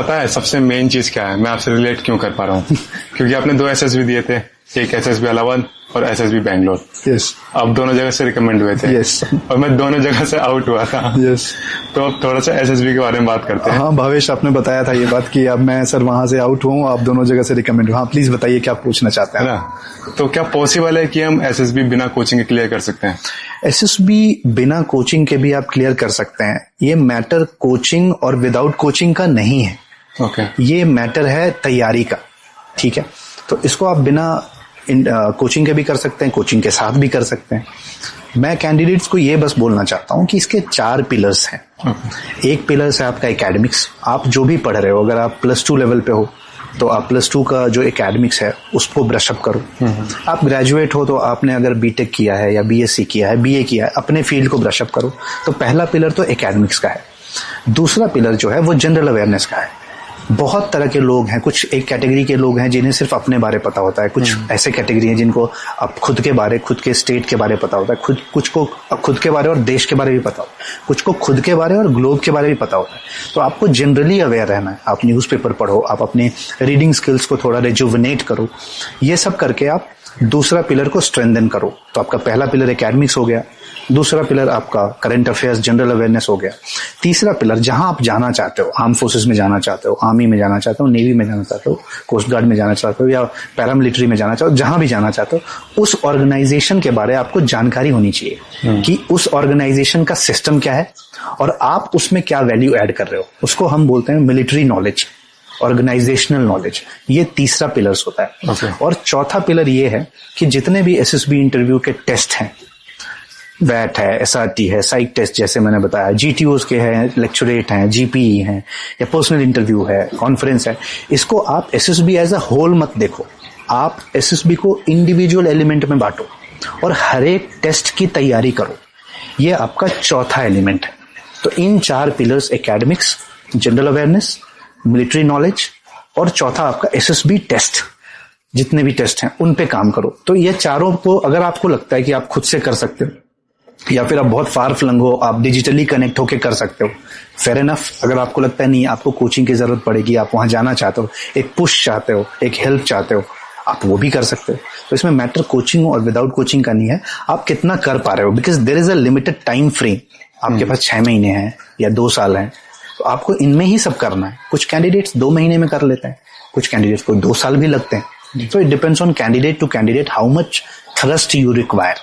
पता है सबसे मेन चीज क्या है, मैं आपसे रिलेट क्यों कर पा रहा हूँ क्योंकि आपने 2 एसएसबी दिए थे, एक एसएसबी इलाहाबाद और एसएसबी बैंगलोर। यस। अब दोनों जगह से रिकमेंड हुए थे। यस। और मैं दोनों जगह से आउट हुआ था। यस। तो अब थोड़ा सा एसएसबी के बारे में बात करते हैं। हाँ भावेश, आपने बताया था ये बात कि अब मैं सर वहां से आउट हूँ, आप दोनों जगह से रिकमेंड हूँ। हाँ प्लीज बताइए क्या पूछना चाहते हैं ना। तो क्या पॉसिबल है कि हम एसएसबी बिना कोचिंग के क्लियर कर सकते हैं? एसएसबी बिना कोचिंग के भी आप क्लियर कर सकते हैं। ये मैटर कोचिंग और विदाउट कोचिंग का नहीं है। ओके। ये मैटर है तैयारी का। ठीक है, तो इसको आप बिना कोचिंग के भी कर सकते हैं, कोचिंग के साथ भी कर सकते हैं। मैं कैंडिडेट्स को ये बस बोलना चाहता हूं कि इसके 4 पिलर्स हैं। एक पिलर है आपका एकेडमिक्स। आप जो भी पढ़ रहे हो, अगर आप +2 लेवल पे हो तो आप +2 का जो एकेडमिक्स है उसको ब्रशअप करो। आप ग्रेजुएट हो तो आपने अगर बीटेक किया है या बीएससी किया है, बीए किया है, अपने फील्ड को ब्रशअप करो। तो पहला पिलर तो एकेडमिक्स का है। दूसरा पिलर जो है वो जनरल अवेयरनेस का है। बहुत तरह के लोग हैं, कुछ एक कैटेगरी के लोग हैं जिन्हें सिर्फ अपने बारे पता होता है, कुछ ऐसे कैटेगरी हैं जिनको अब खुद के बारे, खुद के स्टेट के बारे पता होता है, कुछ को खुद के बारे और देश के बारे भी पता होता है, कुछ को खुद के बारे और ग्लोब के बारे भी पता होता है। तो आपको जनरली अवेयर रहना है। आप न्यूज़पेपर पढ़ो, आप अपने रीडिंग स्किल्स को थोड़ा रिजुविनेट करो। ये सब करके आप दूसरा पिलर को स्ट्रेंथन करो। तो आपका पहला पिलर एकेडमिक्स हो गया, दूसरा पिलर आपका करंट अफेयर्स जनरल अवेयरनेस हो गया, तीसरा पिलर जहां आप जाना चाहते हो, आर्म फोर्सेस में जाना चाहते हो, आर्मी में जाना चाहते हो, नेवी में जाना चाहते हो, कोस्ट गार्ड में जाना चाहते हो या पैरामिलिट्री में जाना चाहते हो, जहां भी जाना चाहते हो, उस ऑर्गेनाइजेशन के बारे में आपको जानकारी होनी चाहिए कि उस ऑर्गेनाइजेशन का सिस्टम क्या है और आप उसमें क्या वैल्यू ऐड कर रहे हो। उसको हम बोलते हैं मिलिट्री नॉलेज, ऑर्गेनाइजेशनल नॉलेज। ये तीसरा पिलर्स होता है। Okay. और चौथा पिलर ये है कि जितने भी एसएसबी इंटरव्यू के टेस्ट हैं, वैट है, एसआरटी है, साइक टेस्ट जैसे मैंने बताया, जीटीओज के हैं, लेक्चरेट हैं, जीपीई हैं या पर्सनल इंटरव्यू है, कॉन्फ्रेंस है, इसको आप एसएसबी एज अ होल मत देखो। आप एसएसबी को इंडिविजुअल एलिमेंट में बांटो और हर एक टेस्ट की तैयारी करो। ये आपका चौथा एलिमेंट है। तो इन 4 pillars, academics, general awareness, military knowledge और चौथा आपका एसएसबी टेस्ट, जितने भी टेस्ट हैं उन पे काम करो। तो ये चारों को अगर आपको लगता है कि आप खुद से कर सकते हो या फिर आप बहुत फार फ्लंग हो, आप डिजिटली कनेक्ट होकर कर सकते हो, फेयर इनफ। अगर आपको लगता है नहीं, आपको कोचिंग की जरूरत पड़ेगी, आप वहां जाना चाहते हो, एक पुश चाहते हो, एक हेल्प चाहते हो, आप वो भी कर सकते हो। तो इसमें मैटर कोचिंग और विदाउट कोचिंग का नहीं है, आप कितना कर पा रहे हो। Because there is a limited time frame. आपके पास 6 महीने हैं या 2 साल हैं, तो आपको इनमें ही सब करना है। कुछ कैंडिडेट्स 2 महीने में कर लेते हैं, कुछ कैंडिडेट्स को 2 साल भी लगते हैं। So it depends on candidate to candidate how much thrust you require.